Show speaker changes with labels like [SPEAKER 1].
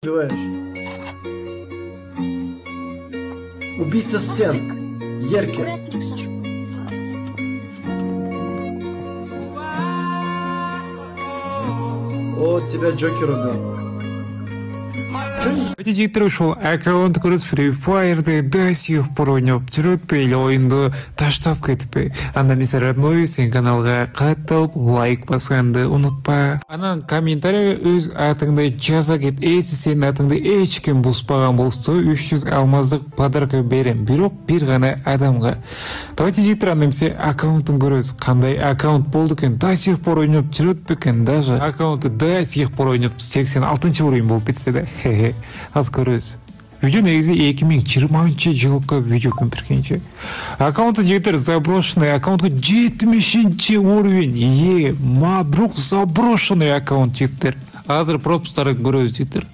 [SPEAKER 1] Убиваешь. Убийца стен. Ерки.
[SPEAKER 2] Аккуратненько, Саша.
[SPEAKER 1] О, тебя Джокер убил.
[SPEAKER 3] Эти жігіттер ушел аккаунт курс Free Fire'ды до сих пор ойнап жүріп пейлі ойынды таштап кетпей. Андан есе родной сен каналға қатып лайк басқанды ұнытпа. Анан комментария өз атыңды жаза кет. Есі сен атыңды ешкім бұспаған болсы 300 алмаздық подарка берем. Бирок бір ғана адамға. Давайте жігіттер анымсе аккаунтын көрөз. Қандай аккаунт болды кен до сих пор ойнап жүріп бекен. Даже аккаунты до сих пор ойнап 86 ойын болып кетсе де. Аз көрөз. Видео негізі 2020 жылғы видео көмпіргенше. Аккаунты жігіттер заброшенный, аккаунтқа 70 уровень. Мабрук заброшенный аккаунт жігіттер. Азыр пропустарын көрөз жігіттер.